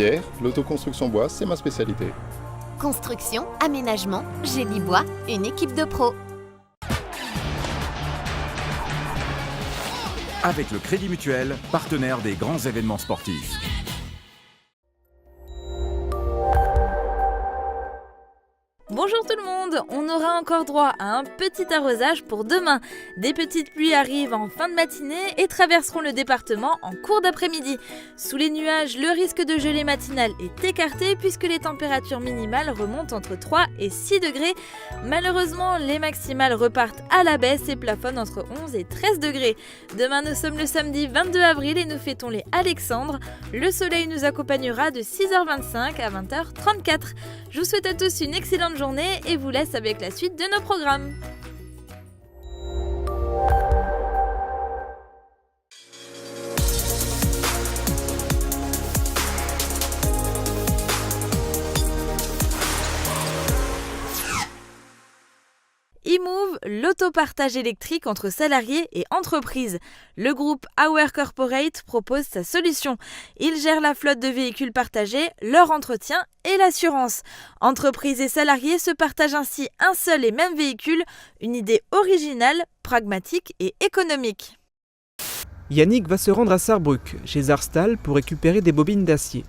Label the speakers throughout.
Speaker 1: Pierre, l'autoconstruction bois, c'est ma spécialité.
Speaker 2: Construction, aménagement, génie bois, une équipe de pros.
Speaker 3: Avec le Crédit Mutuel, partenaire des grands événements sportifs.
Speaker 4: Bonjour tout le monde, on aura encore droit à un petit arrosage pour demain. Des petites pluies arrivent en fin de matinée et traverseront le département en cours d'après-midi. Sous les nuages, le risque de gelée matinale est écarté puisque les températures minimales remontent entre 3 et 6 degrés. Malheureusement, les maximales repartent à la baisse et plafonnent entre 11 et 13 degrés. Demain, nous sommes le samedi 22 avril et nous fêtons les Alexandres. Le soleil nous accompagnera de 6h25 à 20h34. Je vous souhaite à tous une excellente journée et vous laisse avec la suite de nos programmes. eMove, l'autopartage électrique entre salariés et entreprises. Le groupe Our Corporate propose sa solution. Il gère la flotte de véhicules partagés, leur entretien et l'assurance. Entreprises et salariés se partagent ainsi un seul et même véhicule, une idée originale, pragmatique et économique.
Speaker 5: Yannick va se rendre à Sarrebruck, chez Zarstal, pour récupérer des bobines d'acier.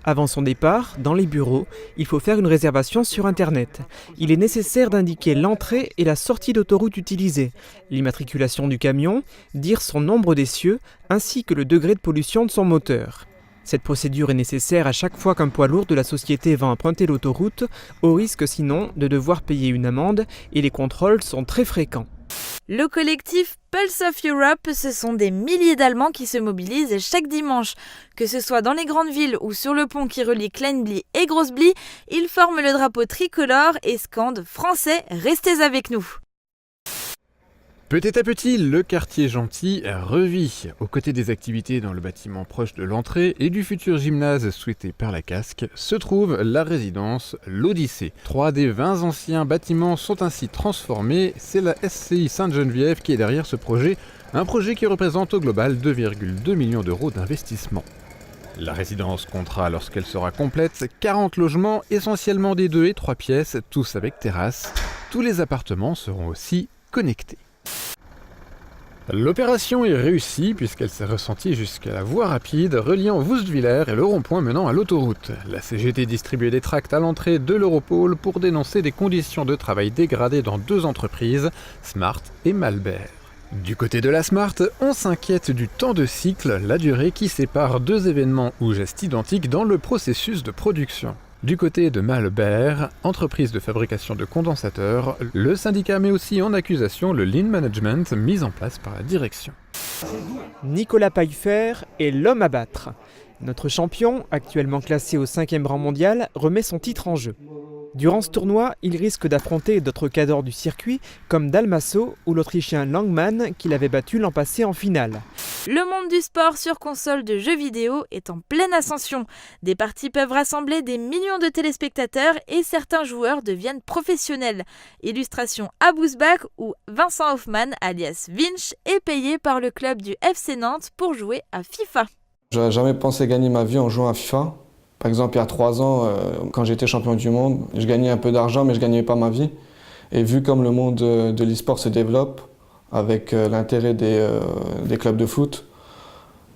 Speaker 5: Avant son départ, dans les bureaux, il faut faire une réservation sur Internet. Il est nécessaire d'indiquer l'entrée et la sortie d'autoroute utilisée, l'immatriculation du camion, dire son nombre d'essieux, ainsi que le degré de pollution de son moteur. Cette procédure est nécessaire à chaque fois qu'un poids lourd de la société va emprunter l'autoroute, au risque sinon de devoir payer une amende, et les contrôles sont très fréquents.
Speaker 4: Le collectif Pulse of Europe, ce sont des milliers d'Allemands qui se mobilisent chaque dimanche. Que ce soit dans les grandes villes ou sur le pont qui relie Kleinbly et Grossbly, ils forment le drapeau tricolore et scandent « Français, restez avec nous ».
Speaker 6: Petit à petit, le quartier gentil revit. Aux côtés des activités dans le bâtiment proche de l'entrée et du futur gymnase souhaité par la Casque, se trouve la résidence L'Odyssée. 3 des 20 anciens bâtiments sont ainsi transformés. C'est la SCI Sainte-Geneviève qui est derrière ce projet, un projet qui représente au global 2,2 millions d'euros d'investissement. La résidence comptera, lorsqu'elle sera complète, 40 logements, essentiellement des 2 et 3 pièces, tous avec terrasse. Tous les appartements seront aussi connectés. L'opération est réussie puisqu'elle s'est ressentie jusqu'à la voie rapide reliant Woustviller et le rond-point menant à l'autoroute. La CGT distribuait des tracts à l'entrée de l'Europol pour dénoncer des conditions de travail dégradées dans 2 entreprises, Smart et Malbert. Du côté de la Smart, on s'inquiète du temps de cycle, la durée qui sépare 2 événements ou gestes identiques dans le processus de production. Du côté de Malbert, entreprise de fabrication de condensateurs, le syndicat met aussi en accusation le lean management mis en place par la direction.
Speaker 5: Nicolas Pfeiffer est l'homme à battre. Notre champion, actuellement classé au 5e rang mondial, remet son titre en jeu. Durant ce tournoi, il risque d'affronter d'autres cadors du circuit comme Dalmasso ou l'Autrichien Langmann qui l'avait battu l'an passé en finale.
Speaker 4: Le monde du sport sur console de jeux vidéo est en pleine ascension. Des parties peuvent rassembler des millions de téléspectateurs et certains joueurs deviennent professionnels. Illustration à Bousbach où Vincent Hoffman, alias Vinch, est payé par le club du FC Nantes pour jouer à FIFA.
Speaker 7: J'aurais jamais pensé gagner ma vie en jouant à FIFA. Par exemple, il y a 3 ans, quand j'étais champion du monde, je gagnais un peu d'argent, mais je ne gagnais pas ma vie. Et vu comme le monde de l'e-sport se développe, avec l'intérêt des clubs de foot,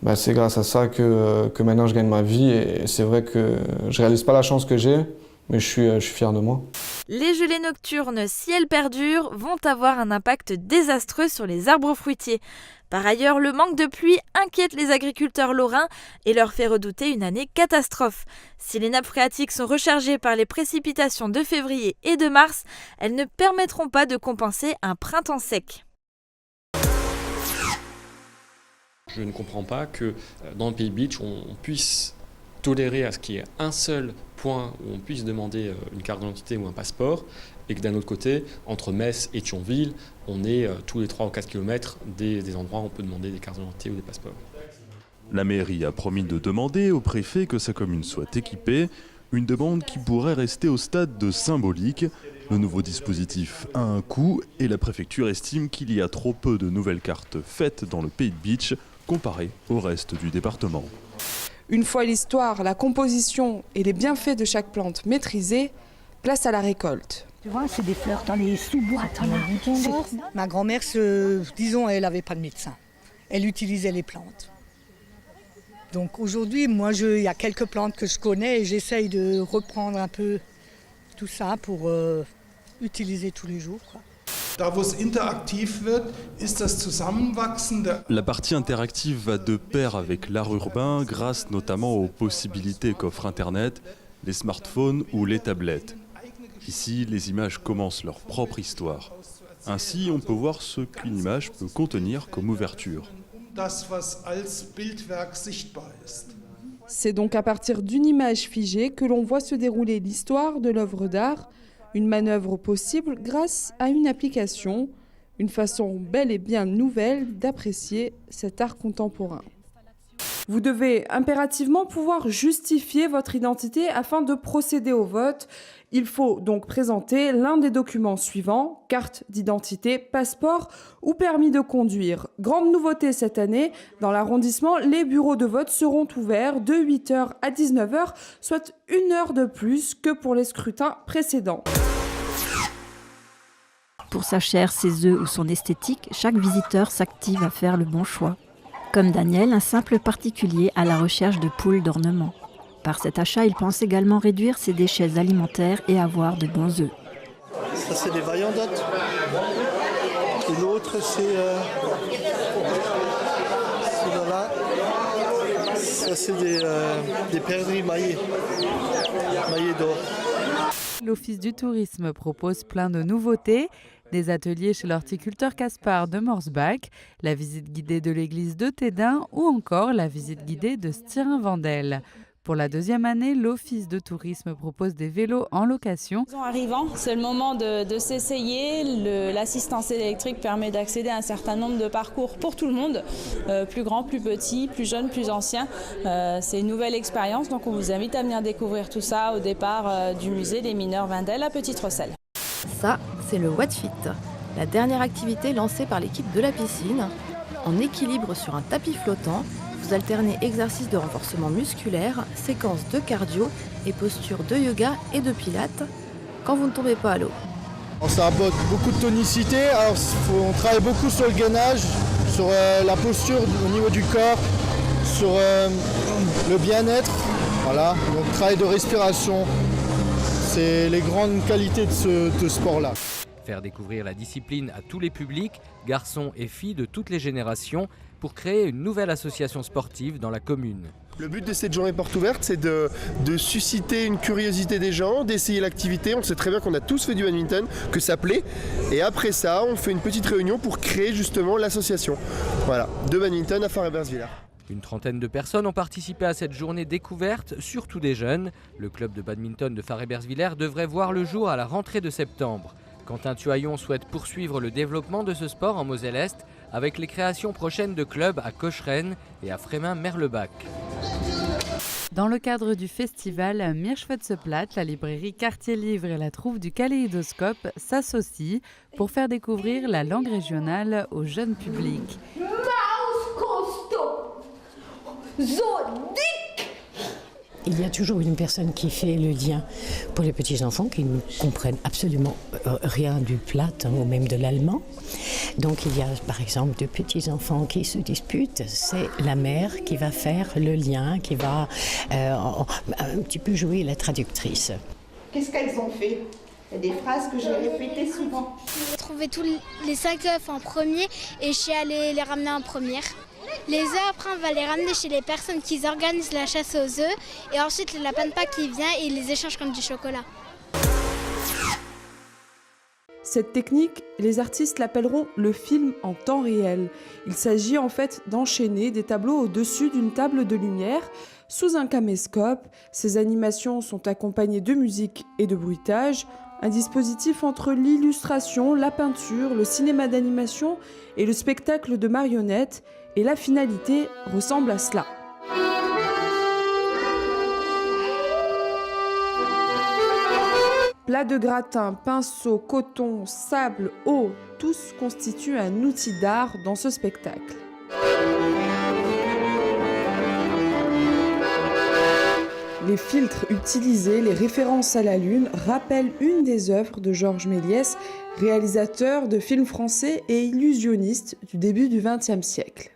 Speaker 7: ben c'est grâce à ça que maintenant je gagne ma vie. Et c'est vrai que je ne réalise pas la chance que j'ai, mais je suis fier de moi.
Speaker 4: Les gelées nocturnes, si elles perdurent, vont avoir un impact désastreux sur les arbres fruitiers. Par ailleurs, le manque de pluie inquiète les agriculteurs lorrains et leur fait redouter une année catastrophe. Si les nappes phréatiques sont rechargées par les précipitations de février et de mars, elles ne permettront pas de compenser un printemps sec.
Speaker 8: Je ne comprends pas que dans le pays beach, on puisse tolérer à ce qu'il y ait un seul point où on puisse demander une carte d'identité ou un passeport, et que d'un autre côté, entre Metz et Thionville, on est tous les 3 ou 4 km des endroits où on peut demander des cartes d'identité ou des passeports.
Speaker 9: La mairie a promis de demander au préfet que sa commune soit équipée, une demande qui pourrait rester au stade de symbolique. Le nouveau dispositif a un coût et la préfecture estime qu'il y a trop peu de nouvelles cartes faites dans le Pays de Beach comparé au reste du département.
Speaker 10: Une fois l'histoire, la composition et les bienfaits de chaque plante maîtrisés, place à la récolte.
Speaker 11: Tu vois, c'est des fleurs dans les sous-boîtes.
Speaker 12: Ma grand-mère, disons, elle n'avait pas de médecin. Elle utilisait les plantes. Donc aujourd'hui, moi, il y a quelques plantes que je connais et j'essaye de reprendre un peu tout ça pour utiliser tous les jours, quoi.
Speaker 9: La partie interactive va de pair avec l'art urbain grâce notamment aux possibilités qu'offre Internet, les smartphones ou les tablettes. Ici, les images commencent leur propre histoire. Ainsi, on peut voir ce qu'une image peut contenir comme ouverture.
Speaker 10: C'est donc à partir d'une image figée que l'on voit se dérouler l'histoire de l'œuvre d'art, une manœuvre possible grâce à une application, une façon bel et bien nouvelle d'apprécier cet art contemporain. Vous devez impérativement pouvoir justifier votre identité afin de procéder au vote. Il faut donc présenter l'un des documents suivants, carte d'identité, passeport ou permis de conduire. Grande nouveauté cette année, dans l'arrondissement, les bureaux de vote seront ouverts de 8h à 19h, soit 1 heure de plus que pour les scrutins précédents.
Speaker 13: Pour sa chair, ses œufs ou son esthétique, chaque visiteur s'active à faire le bon choix. Comme Daniel, un simple particulier à la recherche de poules d'ornement. Par cet achat, il pense également réduire ses déchets alimentaires et avoir de bons œufs.
Speaker 14: Ça, c'est des Wyandottes. Et l'autre, c'est là. Ça, c'est des perdrix maillées d'or.
Speaker 15: L'Office du tourisme propose plein de nouveautés. Des ateliers chez l'horticulteur Caspar de Morsbach, la visite guidée de l'église de Tédin ou encore la visite guidée de Styrin-Vandel. Pour la 2e année, l'Office de tourisme propose des vélos en location.
Speaker 16: En arrivant, c'est le moment de s'essayer. L'assistance électrique permet d'accéder à un certain nombre de parcours pour tout le monde, plus grand, plus petit, plus jeune, plus ancien. C'est une nouvelle expérience, donc on vous invite à venir découvrir tout ça au départ du musée des mineurs Vandel à Petite-Rosselle.
Speaker 17: Ça, c'est le What Fit, la dernière activité lancée par l'équipe de la piscine. En équilibre sur un tapis flottant, vous alternez exercices de renforcement musculaire, séquences de cardio et postures de yoga et de pilates quand vous ne tombez pas à l'eau.
Speaker 14: Ça apporte beaucoup de tonicité, alors on travaille beaucoup sur le gainage, sur la posture au niveau du corps, sur le bien-être, voilà, donc travail de respiration. C'est les grandes qualités de ce sport-là.
Speaker 18: Faire découvrir la discipline à tous les publics, garçons et filles de toutes les générations, pour créer une nouvelle association sportive dans la commune.
Speaker 14: Le but de cette journée porte ouverte, c'est de susciter une curiosité des gens, d'essayer l'activité. On sait très bien qu'on a tous fait du badminton, que ça plaît. Et après ça, on fait une petite réunion pour créer justement l'association. Voilà, de badminton à Far-Ebersviller.
Speaker 18: Une trentaine de personnes ont participé à cette journée découverte, surtout des jeunes. Le club de badminton de Far-Ebersviller devrait voir le jour à la rentrée de septembre. Quentin Tuaillon souhaite poursuivre le développement de ce sport en Moselle-Est avec les créations prochaines de clubs à Cocheren et à Frémin-Merlebach.
Speaker 15: Dans le cadre du festival Mirschwetzeplatt, la librairie Quartier Livre et la Trouve du Kaléidoscope s'associent pour faire découvrir la langue régionale au jeune public.
Speaker 11: Il y a toujours une personne qui fait le lien pour les petits-enfants qui ne comprennent absolument rien du platt ou même de l'allemand. Donc il y a par exemple deux petits-enfants qui se disputent. C'est la mère qui va faire le lien, qui va un petit peu jouer la traductrice.
Speaker 19: Qu'est-ce qu'elles ont fait? Il y a des phrases que j'ai répétées souvent.
Speaker 20: J'ai trouvé tous les 5 œufs en premier et je suis allée les ramener en première. Les œufs, après, on va les ramener chez les personnes qui organisent la chasse aux œufs. Et ensuite, le lapin de Pâques qui vient et il les échange comme du chocolat.
Speaker 10: Cette technique, les artistes l'appelleront le film en temps réel. Il s'agit en fait d'enchaîner des tableaux au-dessus d'une table de lumière sous un caméscope. Ces animations sont accompagnées de musique et de bruitage. Un dispositif entre l'illustration, la peinture, le cinéma d'animation et le spectacle de marionnettes. Et la finalité ressemble à cela. Plat de gratin, pinceau, coton, sable, eau, tous constituent un outil d'art dans ce spectacle. Les filtres utilisés, les références à la Lune rappellent une des œuvres de Georges Méliès, réalisateur de films français et illusionniste du début du XXe siècle.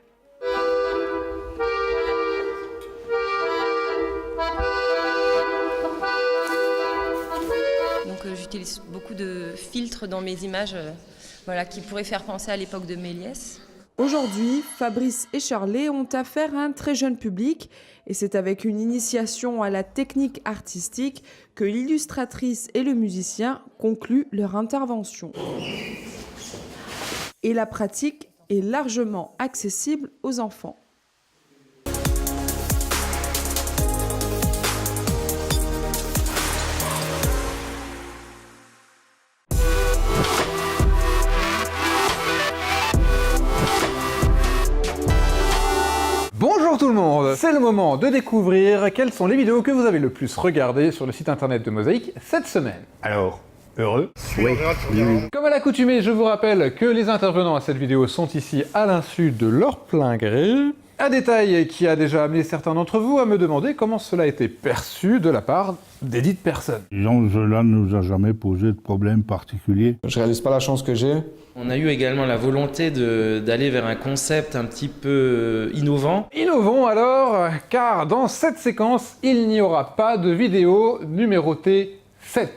Speaker 21: J'utilise beaucoup de filtres dans mes images qui pourraient faire penser à l'époque de Méliès.
Speaker 10: Aujourd'hui, Fabrice et Charlet ont affaire à un très jeune public et c'est avec une initiation à la technique artistique que l'illustratrice et le musicien concluent leur intervention. Et la pratique est largement accessible aux enfants.
Speaker 6: Bonjour tout le monde, c'est le moment de découvrir quelles sont les vidéos que vous avez le plus regardées sur le site internet de Mosaïque cette semaine. Alors, heureux? Oui. Comme à l'accoutumée, je vous rappelle que les intervenants à cette vidéo sont ici à l'insu de leur plein gré. Un détail qui a déjà amené certains d'entre vous à me demander comment cela a été perçu de la part des dites personnes.
Speaker 22: Disons, cela ne nous a jamais posé de problème particulier.
Speaker 7: Je réalise pas la chance que j'ai.
Speaker 23: On a eu également la volonté d'aller vers un concept un petit peu innovant.
Speaker 6: Innovons alors, car dans cette séquence, il n'y aura pas de vidéo numérotée 7.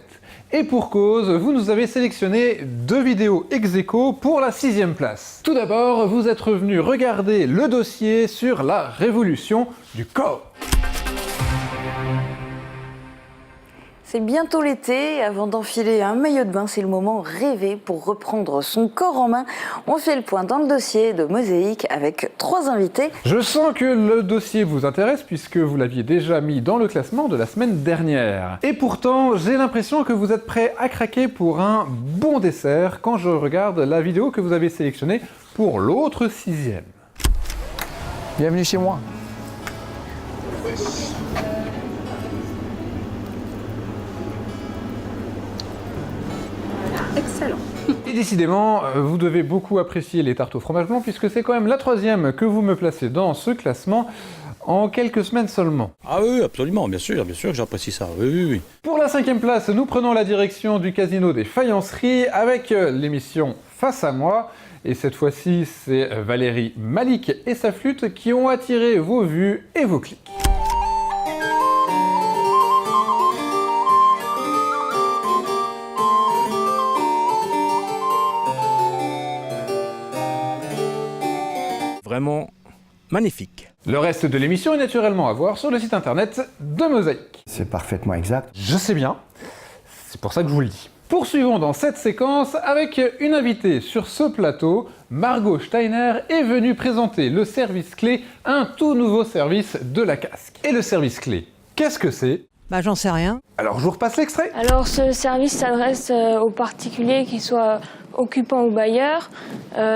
Speaker 6: Et pour cause, vous nous avez sélectionné 2 vidéos ex-aequo pour la 6e place. Tout d'abord, vous êtes revenu regarder le dossier sur la révolution du corps.
Speaker 24: C'est bientôt l'été, avant d'enfiler un maillot de bain, c'est le moment rêvé pour reprendre son corps en main. On fait le point dans le dossier de Mosaïque avec 3 invités.
Speaker 6: Je sens que le dossier vous intéresse puisque vous l'aviez déjà mis dans le classement de la semaine dernière. Et pourtant, j'ai l'impression que vous êtes prêts à craquer pour un bon dessert quand je regarde la vidéo que vous avez sélectionnée pour l'autre 6e.
Speaker 25: Bienvenue chez moi.
Speaker 10: Excellent.
Speaker 6: Et décidément, vous devez beaucoup apprécier les tartes au fromage blanc puisque c'est quand même la 3e que vous me placez dans ce classement en quelques semaines seulement.
Speaker 26: Ah oui, absolument, bien sûr que j'apprécie ça, oui.
Speaker 6: Pour la 5e place, nous prenons la direction du Casino des Faïenceries avec l'émission Face à moi. Et cette fois-ci, c'est Valérie Malik et sa flûte qui ont attiré vos vues et vos clics.
Speaker 26: Vraiment magnifique.
Speaker 6: Le reste de l'émission est naturellement à voir sur le site internet de Mosaïque.
Speaker 25: C'est parfaitement exact.
Speaker 6: Je sais bien, c'est pour ça que je vous le dis. Poursuivons dans cette séquence avec une invitée sur ce plateau. Margot Steiner est venue présenter le service clé, un tout nouveau service de la casque. Et le service clé, qu'est-ce que c'est ?
Speaker 27: J'en sais rien.
Speaker 6: Alors je vous repasse l'extrait.
Speaker 28: Alors ce service s'adresse aux particuliers qui soient occupants ou bailleurs,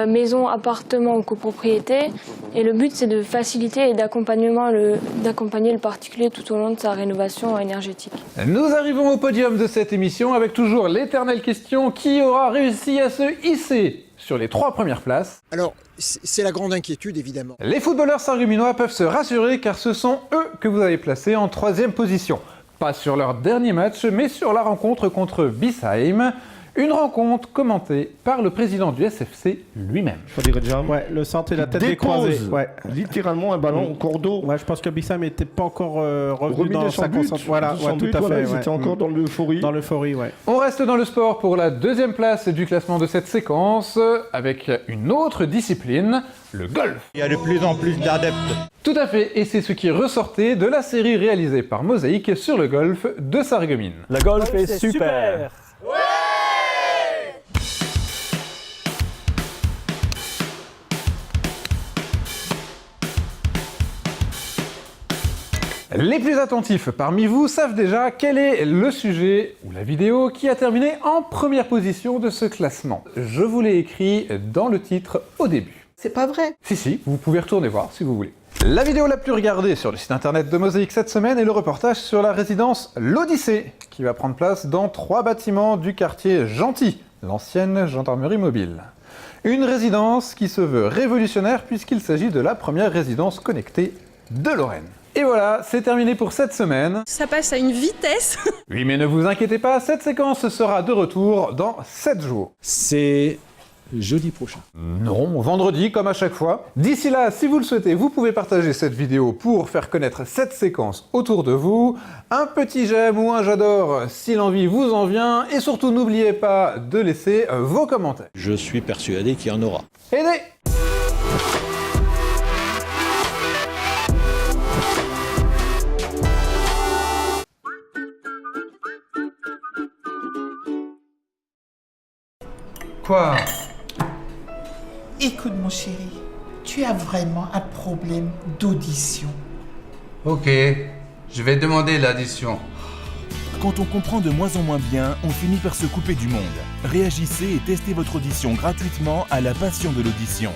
Speaker 28: maisons, appartements ou copropriétés. Et le but c'est de faciliter et d'accompagner le particulier tout au long de sa rénovation énergétique.
Speaker 6: Nous arrivons au podium de cette émission avec toujours l'éternelle question: qui aura réussi à se hisser sur les 3 premières places?
Speaker 29: Alors, c'est la grande inquiétude, évidemment.
Speaker 6: Les footballeurs sarregueminois peuvent se rassurer car ce sont eux que vous avez placés en 3e position. Pas sur leur dernier match, mais sur la rencontre contre Bissheim. Une rencontre commentée par le président du SFC lui-même.
Speaker 30: On dirait déjà. Ouais, le centre et la tête décroisée. Ouais, littéralement un ballon au cours d'eau. Ouais, je pense que Bissheim n'était pas encore revenu dans sa concentration. Voilà, ouais, tout à fait. Ils étaient encore dans l'euphorie. Dans l'euphorie, ouais.
Speaker 6: On reste dans le sport pour la 2e place du classement de cette séquence, avec une autre discipline, le golf.
Speaker 30: Il y a de plus en plus d'adeptes.
Speaker 6: Tout à fait, et c'est ce qui ressortait de la série réalisée par Mosaïque sur le golf de Sarreguemines.
Speaker 30: Le golf est super. Ouais.
Speaker 6: Les plus attentifs parmi vous savent déjà quel est le sujet ou la vidéo qui a terminé en première position de ce classement. Je vous l'ai écrit dans le titre au début.
Speaker 29: C'est pas vrai.
Speaker 6: Si, vous pouvez retourner voir si vous voulez. La vidéo la plus regardée sur le site internet de Mosaïque cette semaine est le reportage sur la résidence L'Odyssée, qui va prendre place dans 3 bâtiments du quartier Gentil, l'ancienne gendarmerie mobile. Une résidence qui se veut révolutionnaire puisqu'il s'agit de la première résidence connectée de Lorraine. Et voilà, c'est terminé pour cette semaine.
Speaker 1: Ça passe à une vitesse.
Speaker 6: Oui, mais ne vous inquiétez pas, cette séquence sera de retour dans 7 jours.
Speaker 26: C'est jeudi prochain.
Speaker 6: Non, vendredi, comme à chaque fois. D'ici là, si vous le souhaitez, vous pouvez partager cette vidéo pour faire connaître cette séquence autour de vous. Un petit j'aime ou un j'adore si l'envie vous en vient. Et surtout, n'oubliez pas de laisser vos commentaires.
Speaker 26: Je suis persuadé qu'il y en aura.
Speaker 6: Aidez!
Speaker 2: Quoi? Écoute mon chéri, tu as vraiment un problème d'audition.
Speaker 3: Ok, je vais demander l'addition.
Speaker 4: Quand on comprend de moins en moins bien, on finit par se couper du monde. Réagissez et testez votre audition gratuitement à la passion de l'audition.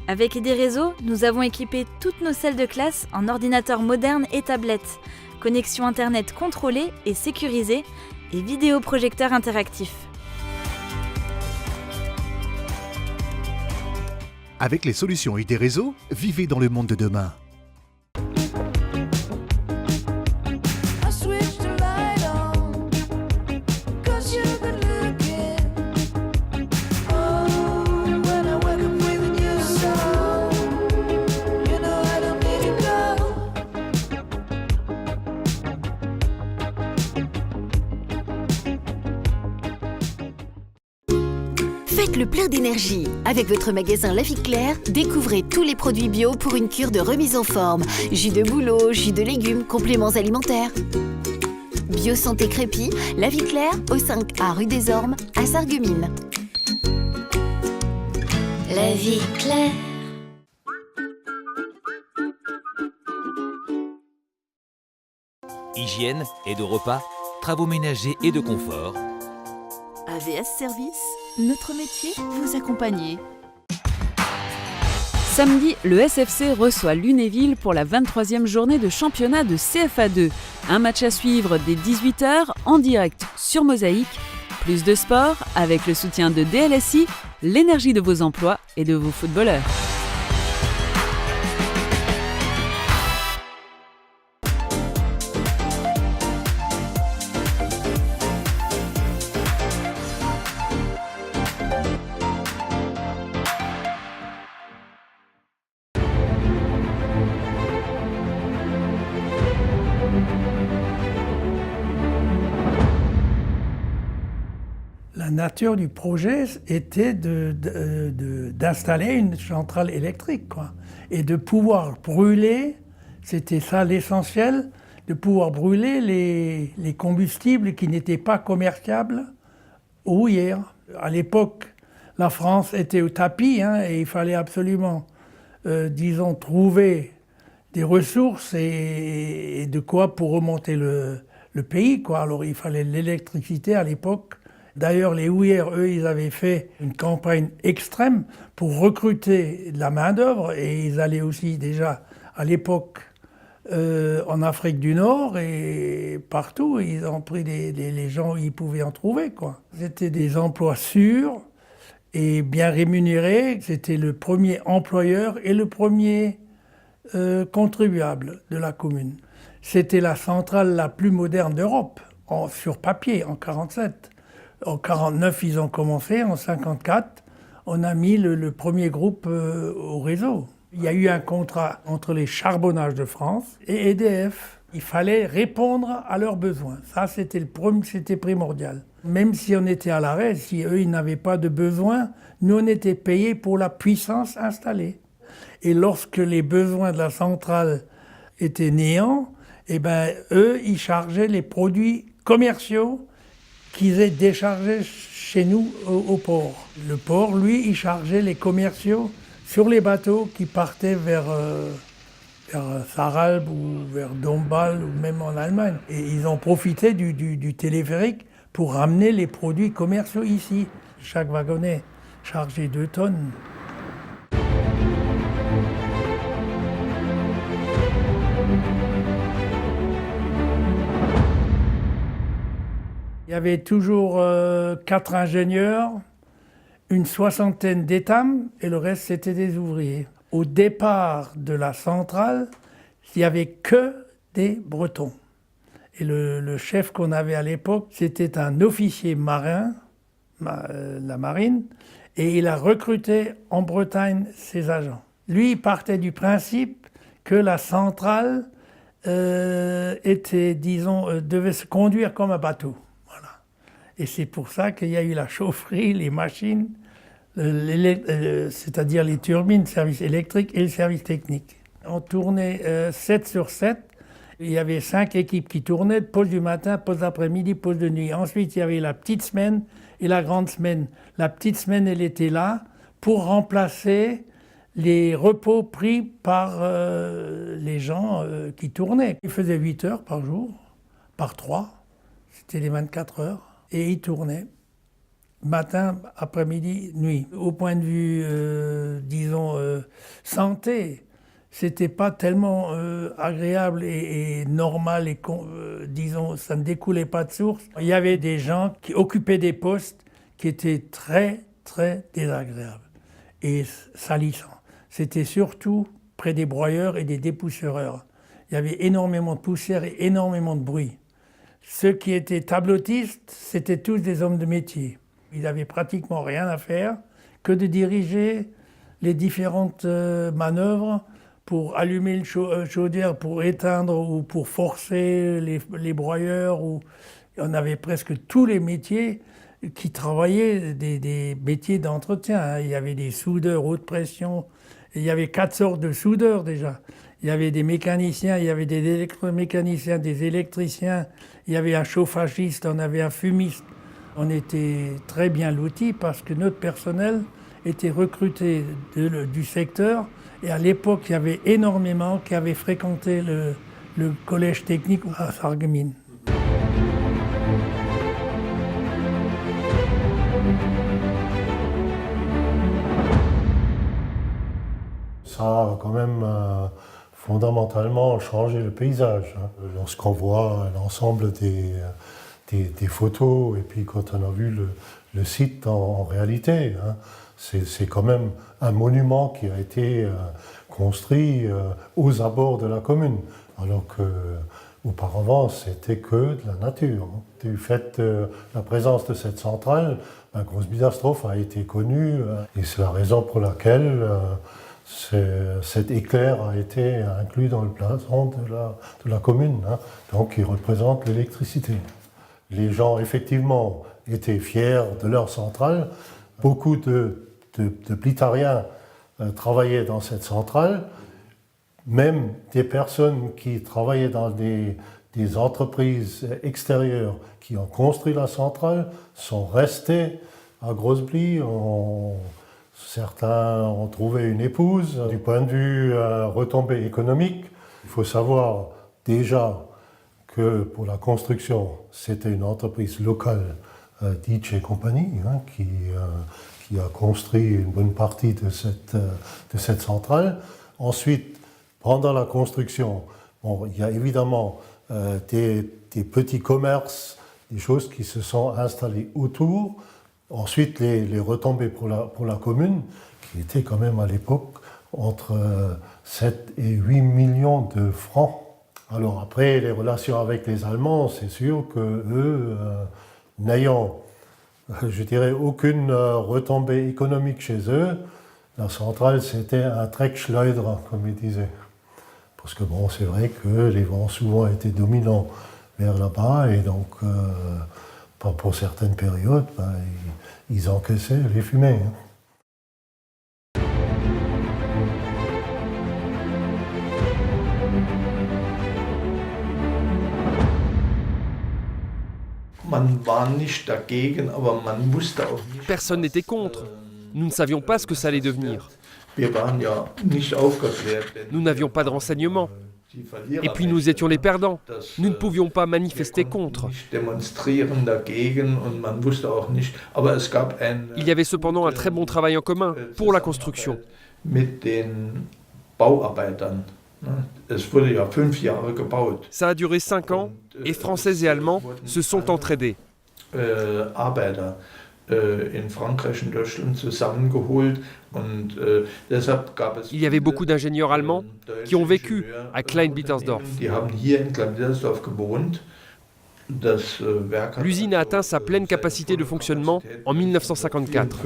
Speaker 5: Avec des réseaux, nous avons équipé toutes nos salles de classe en ordinateurs modernes et tablettes, connexion internet contrôlée et sécurisée et vidéoprojecteurs interactifs.
Speaker 8: Avec les solutions ID Réseau, vivez dans le monde de demain.
Speaker 9: Faites le plein d'énergie. Avec votre magasin La Vie Claire, découvrez tous les produits bio pour une cure de remise en forme. Jus de bouleau, jus de légumes, compléments alimentaires. Bio Santé Crépy, La Vie Claire, au 5A rue des Ormes, à Sarreguemines.
Speaker 5: La Vie Claire.
Speaker 12: Hygiène, aide au repas, travaux ménagers et de confort.
Speaker 13: AVS Service, notre métier, vous accompagner.
Speaker 15: Samedi, le SFC reçoit Lunéville pour la 23e journée de championnat de CFA2. Un match à suivre dès 18h en direct sur Mosaïque. Plus de sport avec le soutien de DLSI, l'énergie de vos emplois et de vos footballeurs.
Speaker 27: La nature du projet était d'installer une centrale électrique, quoi, et de pouvoir brûler, c'était ça l'essentiel, de pouvoir brûler les combustibles qui n'étaient pas commerciables aux houillères. À l'époque, la France était au tapis, et il fallait absolument, disons, trouver des ressources et de quoi pour remonter le pays, quoi. Alors il fallait l'électricité à l'époque. D'ailleurs, les houillères, eux, ils avaient fait une campagne extrême pour recruter de la main-d'œuvre et ils allaient aussi déjà à l'époque en Afrique du Nord et partout. Ils ont pris les gens où ils pouvaient en trouver, quoi. C'était des emplois sûrs et bien rémunérés. C'était le premier employeur et le premier contribuable de la commune. C'était la centrale la plus moderne d'Europe, sur papier, en 1947. En 1949, ils ont commencé. En 1954, on a mis le premier groupe au réseau. Il y a eu un contrat entre les Charbonnages de France et EDF. Il fallait répondre à leurs besoins. Ça, c'était primordial. Même si on était à l'arrêt, si eux, ils n'avaient pas de besoin, nous, on était payés pour la puissance installée. Et lorsque les besoins de la centrale étaient néants, eux, ils chargeaient les produits commerciaux qu'ils aient déchargés chez nous au port. Le port, lui, il chargeait les commerciaux sur les bateaux qui partaient vers Sarralbe ou vers Dombasle ou même en Allemagne. Et ils ont profité du téléphérique pour ramener les produits commerciaux ici. Chaque wagonnet chargeait 2 tonnes. Il y avait toujours 4 ingénieurs, une soixantaine d'étames et le reste c'était des ouvriers. Au départ de la centrale, il n'y avait que des Bretons. Et le chef qu'on avait à l'époque, c'était un officier marin, la marine, et il a recruté en Bretagne ses agents. Lui, il partait du principe que la centrale était, disons, devait se conduire comme un bateau. Voilà. Et c'est pour ça qu'il y a eu la chaufferie, les machines, c'est-à-dire les turbines, le service électrique et le service technique. On tournait 7 sur 7. Il y avait 5 équipes qui tournaient, pause du matin, pause d'après-midi, pause de nuit. Ensuite, il y avait la petite semaine et la grande semaine. La petite semaine, elle était là pour remplacer les repos pris par les gens qui tournaient. Ils faisaient 8 heures par jour, par 3. C'était les 24 heures. Et ils tournaient. Matin, après-midi, nuit. Au point de vue, disons, santé, c'était pas tellement agréable et normal et disons, ça ne découlait pas de source. Il y avait des gens qui occupaient des postes qui étaient très, très désagréables et salissants. C'était surtout près des broyeurs et des dépoussiéreurs. Il y avait énormément de poussière et énormément de bruit. Ceux qui étaient tableautistes, c'était tous des hommes de métier. Ils n'avaient pratiquement rien à faire que de diriger les différentes manœuvres pour allumer une chaudière, pour éteindre ou pour forcer les broyeurs. On avait presque tous les métiers qui travaillaient, des métiers d'entretien. Il y avait des soudeurs haute pression. Il y avait 4 sortes de soudeurs déjà. Il y avait des mécaniciens, il y avait des électromécaniciens, des électriciens. Il y avait un chauffagiste, on avait un fumiste. On était très bien lotis parce que notre personnel était recruté du secteur. Et à l'époque, il y avait énormément qui avaient fréquenté le collège technique à Sarreguemines.
Speaker 1: Ça a quand même fondamentalement changé le paysage. Lorsqu'on voit l'ensemble des photos et puis quand on a vu le site en réalité, c'est quand même un monument qui a été construit aux abords de la commune, alors qu'auparavant c'était que de la nature. Du fait de la présence de cette centrale, Groß-Biedersdorf a été connu et c'est la raison pour laquelle cet éclair a été inclus dans le blason de la commune, donc il représente l'électricité. Les gens effectivement étaient fiers de leur centrale. Beaucoup de Plitariens travaillaient dans cette centrale. Même des personnes qui travaillaient dans des entreprises extérieures qui ont construit la centrale sont restés à Großbli. Certains ont trouvé une épouse. Du point de vue retombée économique, il faut savoir déjà que pour la construction, c'était une entreprise locale, Dietsch & Compagnie, qui a construit une bonne partie de cette centrale. Ensuite, pendant la construction, il y a évidemment des petits commerces, des choses qui se sont installées autour. Ensuite, les retombées pour la commune, qui étaient quand même à l'époque entre 7 et 8 millions de francs. Alors après, les relations avec les Allemands, c'est sûr qu'eux, n'ayant, je dirais, aucune retombée économique chez eux, la centrale, c'était un Dreckschleuder, comme ils disaient. Parce que bon, c'est vrai que les vents souvent étaient dominants vers là-bas, et donc, pour certaines périodes, ils encaissaient les fumées.
Speaker 11: Personne n'était contre. Nous ne savions pas ce que ça allait devenir. Nous n'avions pas de renseignements. Et puis nous étions les perdants. Nous ne pouvions pas manifester contre. Il y avait cependant un très bon travail en commun pour la construction. Ça a duré 5 ans et Français et Allemands se sont entraidés. Il y avait beaucoup d'ingénieurs allemands qui ont vécu à Klein-Bietersdorf. L'usine a atteint sa pleine capacité de fonctionnement en 1954.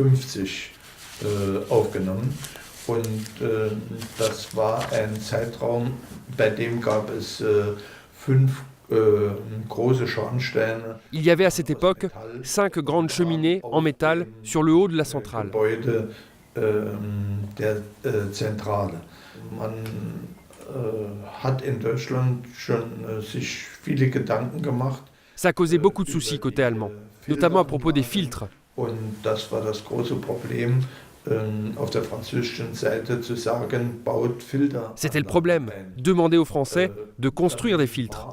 Speaker 11: Il y avait à cette époque 5 grandes cheminées en métal sur le haut de la centrale. Ça a causé beaucoup de soucis côté allemand, notamment à propos des filtres. C'était le problème, demander aux Français de construire des filtres.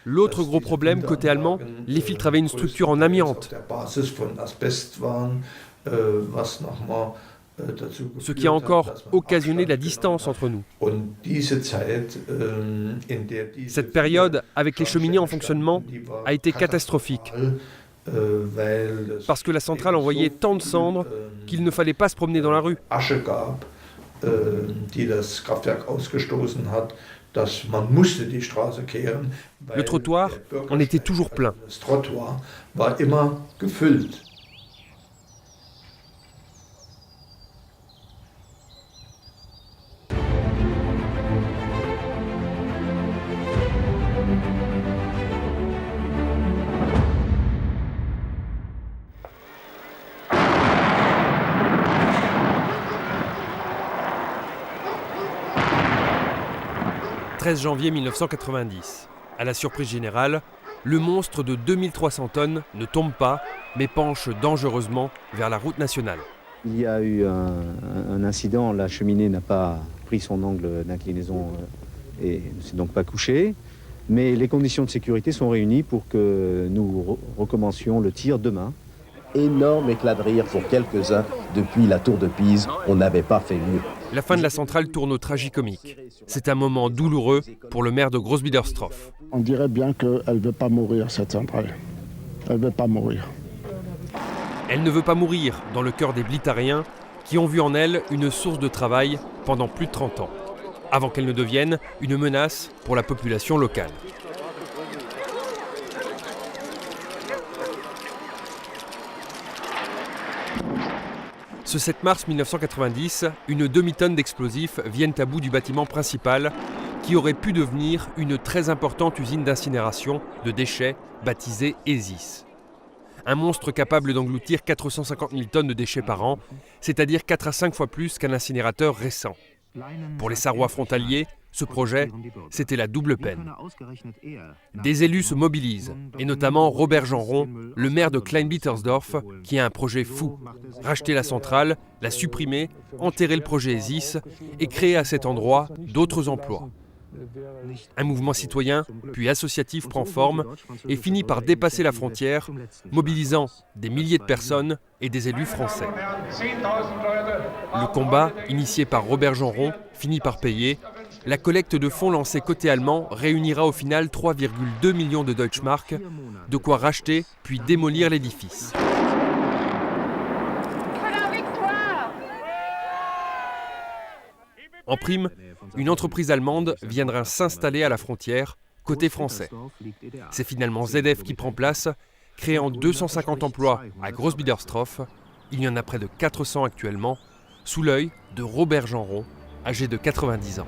Speaker 11: L'autre gros problème côté allemand, les filtres avaient une structure en amiante, ce qui a encore occasionné la distance entre nous. Cette période, avec les cheminées en fonctionnement, a été catastrophique. Parce que la centrale envoyait tant de cendres qu'il ne fallait pas se promener dans la rue. Le trottoir en était toujours plein. « 13 janvier 1990. À la surprise générale, le monstre de 2300 tonnes ne tombe pas, mais penche dangereusement vers la route nationale.
Speaker 25: Il y a eu un incident, la cheminée n'a pas pris son angle d'inclinaison et ne s'est donc pas couchée. Mais les conditions de sécurité sont réunies pour que nous recommencions le tir demain.
Speaker 7: Énorme éclat de rire pour quelques-uns. Depuis la tour de Pise, on n'avait pas fait mieux.
Speaker 11: La fin de la centrale tourne au tragicomique. C'est un moment douloureux pour le maire de Groß-Biedersdorf.
Speaker 14: On dirait bien qu'elle ne veut pas mourir, cette centrale. Elle ne veut pas mourir.
Speaker 11: Elle ne veut pas mourir dans le cœur des Blittariens qui ont vu en elle une source de travail pendant plus de 30 ans, avant qu'elle ne devienne une menace pour la population locale. Ce 7 mars 1990, une demi-tonne d'explosifs viennent à bout du bâtiment principal qui aurait pu devenir une très importante usine d'incinération de déchets baptisée ESIS. Un monstre capable d'engloutir 450 000 tonnes de déchets par an, c'est-à-dire 4 à 5 fois plus qu'un incinérateur récent. Pour les Sarrois frontaliers, ce projet, c'était la double peine. Des élus se mobilisent, et notamment Robert Genron, le maire de Klein-Bietersdorf, qui a un projet fou. Racheter la centrale, la supprimer, enterrer le projet ESIS et créer à cet endroit d'autres emplois. Un mouvement citoyen, puis associatif prend forme et finit par dépasser la frontière, mobilisant des milliers de personnes et des élus français. Le combat, initié par Robert Genron, finit par payer. La collecte de fonds lancée côté allemand réunira au final 3,2 millions de Deutschmark, de quoi racheter puis démolir l'édifice. En prime, une entreprise allemande viendra s'installer à la frontière, côté français. C'est finalement ZF qui prend place, créant 250 emplois à Groß-Biedersdorf. Il y en a près de 400 actuellement, sous l'œil de Robert Genron, âgé de 90 ans.